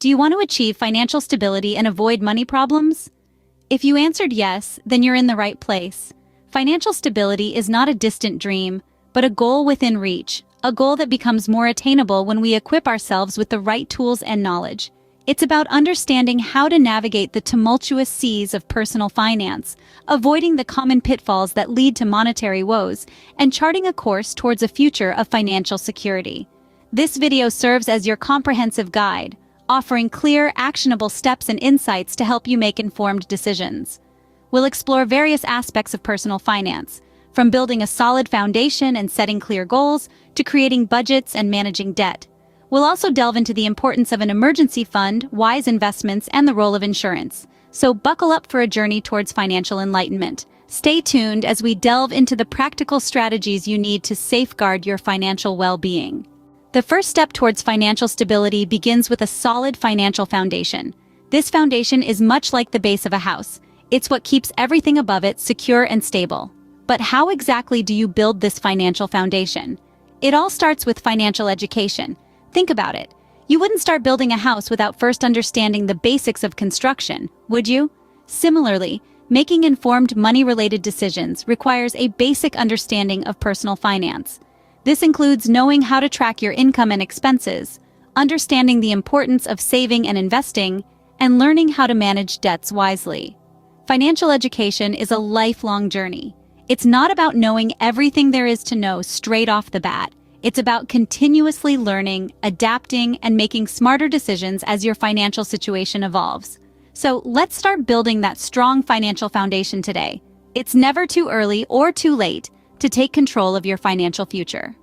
Do you want to achieve financial stability and avoid money problems? If you answered yes, then you're in the right place. Financial stability is not a distant dream, but a goal within reach, a goal that becomes more attainable when we equip ourselves with the right tools and knowledge. It's about understanding how to navigate the tumultuous seas of personal finance, avoiding the common pitfalls that lead to monetary woes, and charting a course towards a future of financial security. This video serves as your comprehensive guide, offering clear, actionable steps and insights to help you make informed decisions. We'll explore various aspects of personal finance, from building a solid foundation and setting clear goals, to creating budgets and managing debt. We'll also delve into the importance of an emergency fund, wise investments, and the role of insurance. So buckle up for a journey towards financial enlightenment. Stay tuned as we delve into the practical strategies you need to safeguard your financial well-being. The first step towards financial stability begins with a solid financial foundation. This foundation is much like the base of a house. It's what keeps everything above it secure and stable. But how exactly do you build this financial foundation? It all starts with financial education. Think about it. You wouldn't start building a house without first understanding the basics of construction, would you? Similarly, making informed money-related decisions requires a basic understanding of personal finance. This includes knowing how to track your income and expenses, understanding the importance of saving and investing, and learning how to manage debts wisely. Financial education is a lifelong journey. It's not about knowing everything there is to know straight off the bat. It's about continuously learning, adapting, and making smarter decisions as your financial situation evolves. So let's start building that strong financial foundation today. It's never too early or too late to take control of your financial future.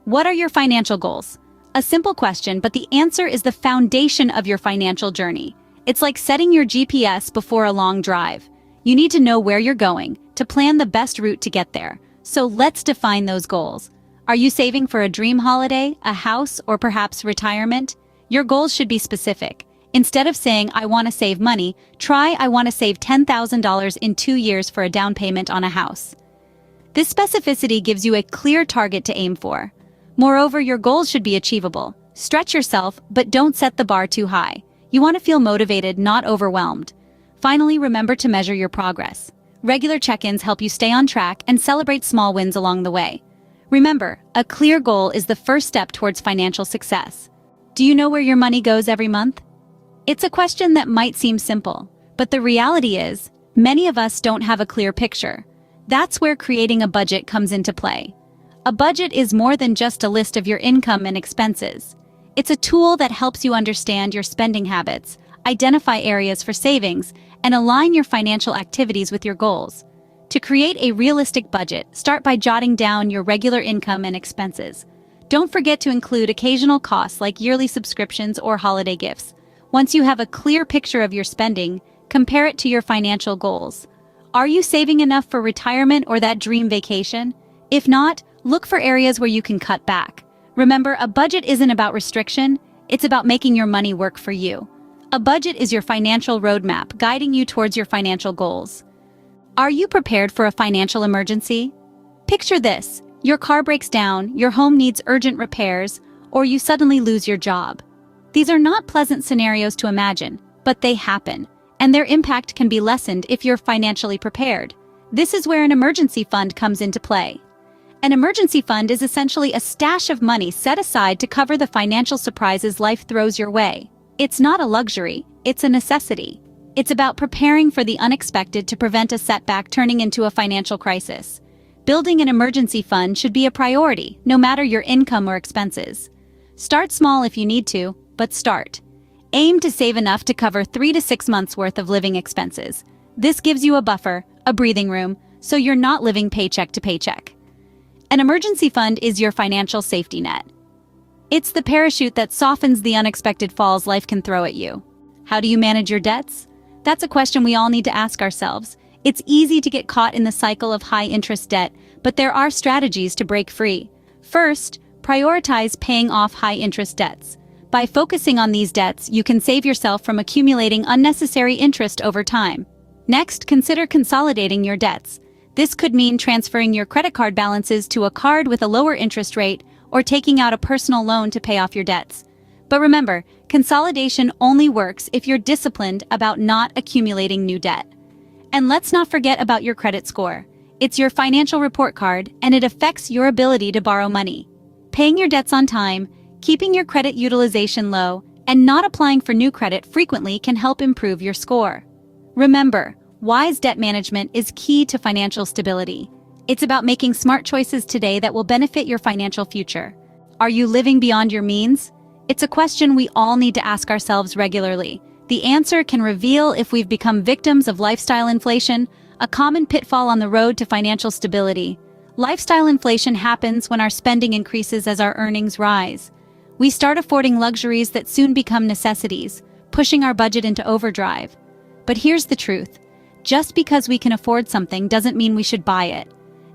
What are your financial goals? A simple question, but the answer is the foundation of your financial journey. It's like setting your GPS before a long drive. You need to know where you're going to plan the best route to get there. So let's define those goals. Are you saving for a dream holiday, a house, or perhaps retirement? Your goals should be specific. Instead of saying, I want to save money, try, I want to save $10,000 in 2 years for a down payment on a house. This specificity gives you a clear target to aim for. Moreover, your goals should be achievable. Stretch yourself, but don't set the bar too high. You want to feel motivated, not overwhelmed. Finally, remember to measure your progress. Regular check-ins help you stay on track and celebrate small wins along the way. Remember, a clear goal is the first step towards financial success. Do you know where your money goes every month? It's a question that might seem simple, but the reality is, many of us don't have a clear picture. That's where creating a budget comes into play. A budget is more than just a list of your income and expenses. It's a tool that helps you understand your spending habits, identify areas for savings, and align your financial activities with your goals. To create a realistic budget, start by jotting down your regular income and expenses. Don't forget to include occasional costs like yearly subscriptions or holiday gifts. Once you have a clear picture of your spending, compare it to your financial goals. Are you saving enough for retirement or that dream vacation? If not, look for areas where you can cut back. Remember, a budget isn't about restriction, it's about making your money work for you. A budget is your financial roadmap, guiding you towards your financial goals. Are you prepared for a financial emergency? Picture this: your car breaks down, your home needs urgent repairs, or you suddenly lose your job. These are not pleasant scenarios to imagine, but they happen, and their impact can be lessened if you're financially prepared. This is where an emergency fund comes into play. An emergency fund is essentially a stash of money set aside to cover the financial surprises life throws your way. It's not a luxury, it's a necessity. It's about preparing for the unexpected to prevent a setback turning into a financial crisis. Building an emergency fund should be a priority, no matter your income or expenses. Start small if you need to, but start. Aim to save enough to cover 3 to 6 months worth of living expenses. This gives you a buffer, a breathing room, so you're not living paycheck to paycheck. An emergency fund is your financial safety net. It's the parachute that softens the unexpected falls life can throw at you. How do you manage your debts? That's a question we all need to ask ourselves. It's easy to get caught in the cycle of high-interest debt, but there are strategies to break free. First, prioritize paying off high-interest debts. By focusing on these debts, you can save yourself from accumulating unnecessary interest over time. Next, consider consolidating your debts. This could mean transferring your credit card balances to a card with a lower interest rate or taking out a personal loan to pay off your debts. But remember, consolidation only works if you're disciplined about not accumulating new debt. And let's not forget about your credit score. It's your financial report card, and it affects your ability to borrow money. Paying your debts on time, keeping your credit utilization low, and not applying for new credit frequently can help improve your score. Remember, wise debt management is key to financial stability. It's about making smart choices today that will benefit your financial future. Are you living beyond your means? It's a question we all need to ask ourselves regularly. The answer can reveal if we've become victims of lifestyle inflation, a common pitfall on the road to financial stability. Lifestyle inflation happens when our spending increases as our earnings rise. We start affording luxuries that soon become necessities, pushing our budget into overdrive. But here's the truth. Just because we can afford something doesn't mean we should buy it.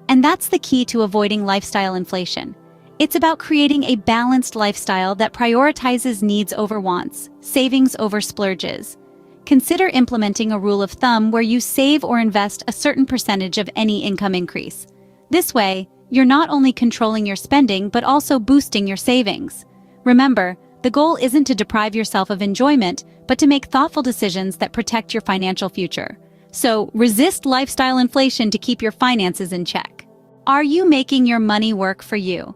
And that's the key to avoiding lifestyle inflation. It's about creating a balanced lifestyle that prioritizes needs over wants, savings over splurges. Consider implementing a rule of thumb where you save or invest a certain percentage of any income increase. This way, you're not only controlling your spending but also boosting your savings. Remember, the goal isn't to deprive yourself of enjoyment, but to make thoughtful decisions that protect your financial future. So, resist lifestyle inflation to keep your finances in check. Are you making your money work for you?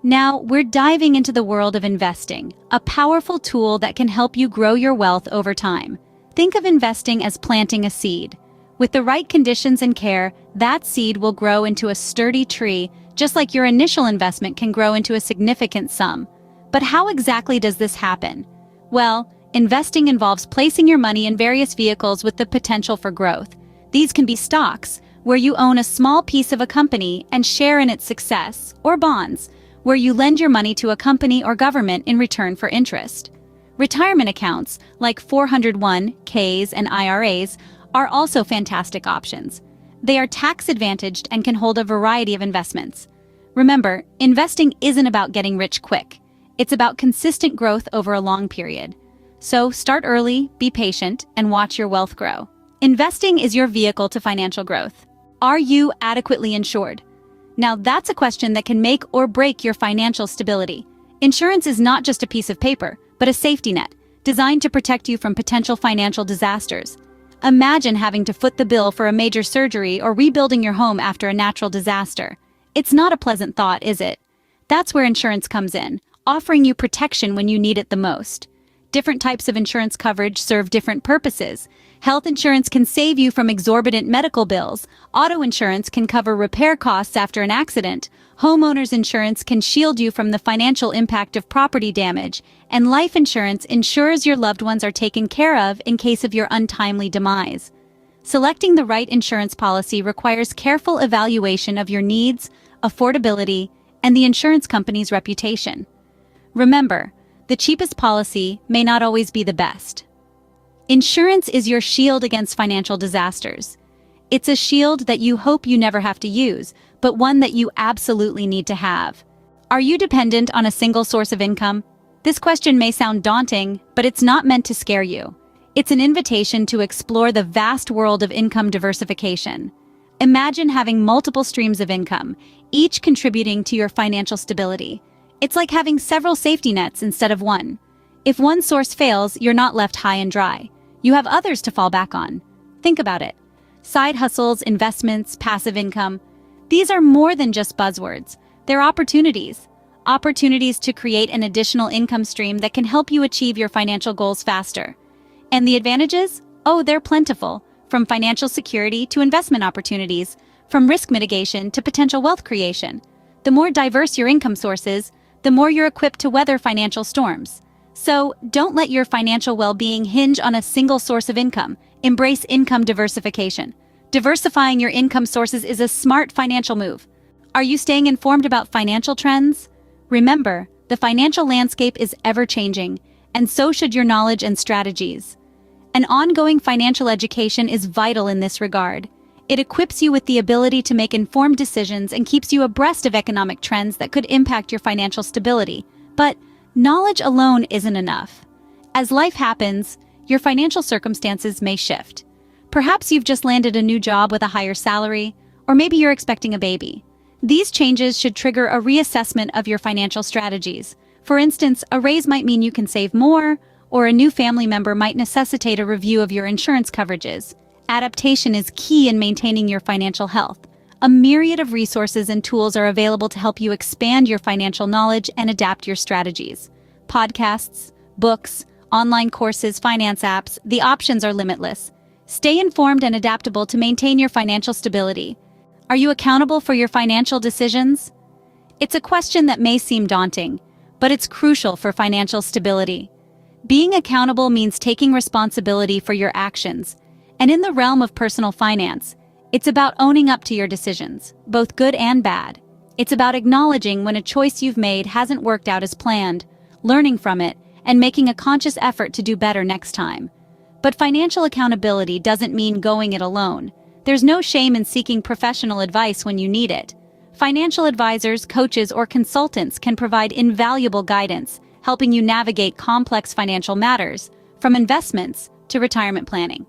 Now, we're diving into the world of investing, a powerful tool that can help you grow your wealth over time. Think of investing as planting a seed. With the right conditions and care, that seed will grow into a sturdy tree, just like your initial investment can grow into a significant sum. But how exactly does this happen? Well, investing involves placing your money in various vehicles with the potential for growth. These can be stocks, where you own a small piece of a company and share in its success, or bonds, where you lend your money to a company or government in return for interest. Retirement accounts, like 401(k)s and IRAs, are also fantastic options. They are tax-advantaged and can hold a variety of investments. Remember, investing isn't about getting rich quick. It's about consistent growth over a long period. So start early, be patient, and watch your wealth grow. Investing is your vehicle to financial growth. Are you adequately insured? Now that's a question that can make or break your financial stability. Insurance is not just a piece of paper, but a safety net, designed to protect you from potential financial disasters. Imagine having to foot the bill for a major surgery or rebuilding your home after a natural disaster. It's not a pleasant thought, is it? That's where insurance comes in, offering you protection when you need it the most. Different types of insurance coverage serve different purposes. Health insurance can save you from exorbitant medical bills. Auto insurance can cover repair costs after an accident. Homeowners insurance can shield you from the financial impact of property damage. And life insurance ensures your loved ones are taken care of in case of your untimely demise. Selecting the right insurance policy requires careful evaluation of your needs, affordability, and the insurance company's reputation. Remember, the cheapest policy may not always be the best. Insurance is your shield against financial disasters. It's a shield that you hope you never have to use, but one that you absolutely need to have. Are you dependent on a single source of income? This question may sound daunting, but it's not meant to scare you. It's an invitation to explore the vast world of income diversification. Imagine having multiple streams of income, each contributing to your financial stability. It's like having several safety nets instead of one. If one source fails, you're not left high and dry. You have others to fall back on. Think about it. Side hustles, investments, passive income. These are more than just buzzwords. They're opportunities. Opportunities to create an additional income stream that can help you achieve your financial goals faster. And the advantages? Oh, they're plentiful. From financial security to investment opportunities, from risk mitigation to potential wealth creation. The more diverse your income sources, the more you're equipped to weather financial storms. So, don't let your financial well-being hinge on a single source of income. Embrace income diversification. Diversifying your income sources is a smart financial move. Are you staying informed about financial trends? Remember, the financial landscape is ever-changing, and so should your knowledge and strategies. An ongoing financial education is vital in this regard. It equips you with the ability to make informed decisions and keeps you abreast of economic trends that could impact your financial stability. But knowledge alone isn't enough. As life happens, your financial circumstances may shift. Perhaps you've just landed a new job with a higher salary, or maybe you're expecting a baby. These changes should trigger a reassessment of your financial strategies. For instance, a raise might mean you can save more, or a new family member might necessitate a review of your insurance coverages. Adaptation is key in maintaining your financial health. A myriad of resources and tools are available to help you expand your financial knowledge and adapt your strategies. Podcasts, books, online courses, finance apps, the options are limitless. Stay informed and adaptable to maintain your financial stability. Are you accountable for your financial decisions? It's a question that may seem daunting, but it's crucial for financial stability. Being accountable means taking responsibility for your actions, and in the realm of personal finance, it's about owning up to your decisions, both good and bad. It's about acknowledging when a choice you've made hasn't worked out as planned, learning from it, and making a conscious effort to do better next time. But financial accountability doesn't mean going it alone. There's no shame in seeking professional advice when you need it. Financial advisors, coaches, or consultants can provide invaluable guidance, helping you navigate complex financial matters, from investments to retirement planning.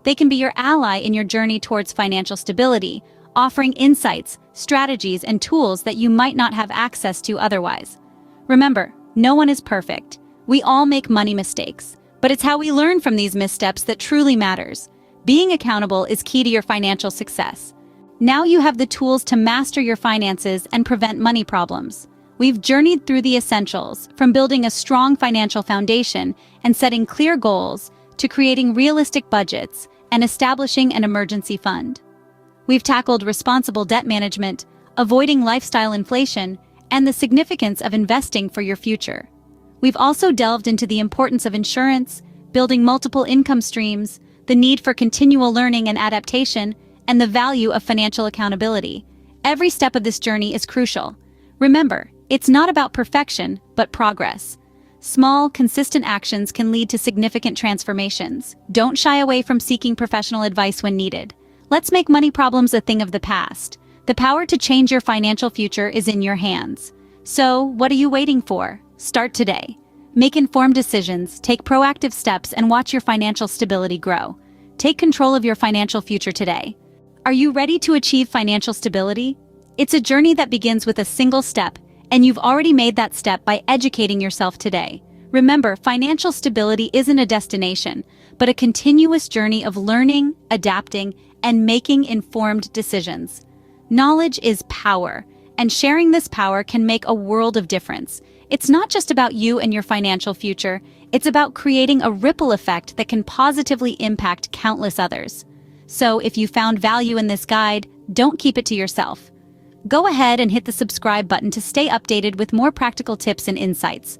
They can be your ally in your journey towards financial stability, offering insights, strategies, and tools that you might not have access to otherwise. Remember, no one is perfect. We all make money mistakes, but it's how we learn from these missteps that truly matters. Being accountable is key to your financial success. Now you have the tools to master your finances and prevent money problems. We've journeyed through the essentials, from building a strong financial foundation and setting clear goals to creating realistic budgets and establishing an emergency fund. We've tackled responsible debt management, avoiding lifestyle inflation, and the significance of investing for your future. We've also delved into the importance of insurance, building multiple income streams, the need for continual learning and adaptation, and the value of financial accountability. Every step of this journey is crucial. Remember, it's not about perfection, but progress. Small, consistent actions can lead to significant transformations. Don't shy away from seeking professional advice when needed. Let's make money problems a thing of the past. The power to change your financial future is in your hands. So, what are you waiting for? Start today. Make informed decisions, take proactive steps, and watch your financial stability grow. Take control of your financial future today. Are you ready to achieve financial stability? It's a journey that begins with a single step, and you've already made that step by educating yourself today. Remember, financial stability isn't a destination, but a continuous journey of learning, adapting, and making informed decisions. Knowledge is power, and sharing this power can make a world of difference. It's not just about you and your financial future, it's about creating a ripple effect that can positively impact countless others. So if you found value in this guide, don't keep it to yourself. Go ahead and hit the subscribe button to stay updated with more practical tips and insights.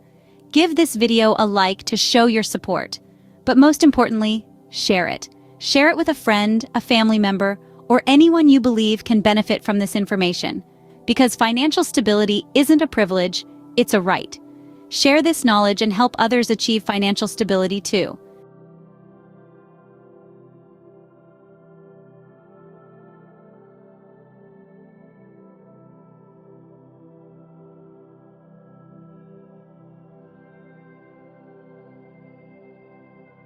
Give this video a like to show your support. But most importantly, share it. Share it with a friend, a family member, or anyone you believe can benefit from this information. Because financial stability isn't a privilege, it's a right. Share this knowledge and help others achieve financial stability too.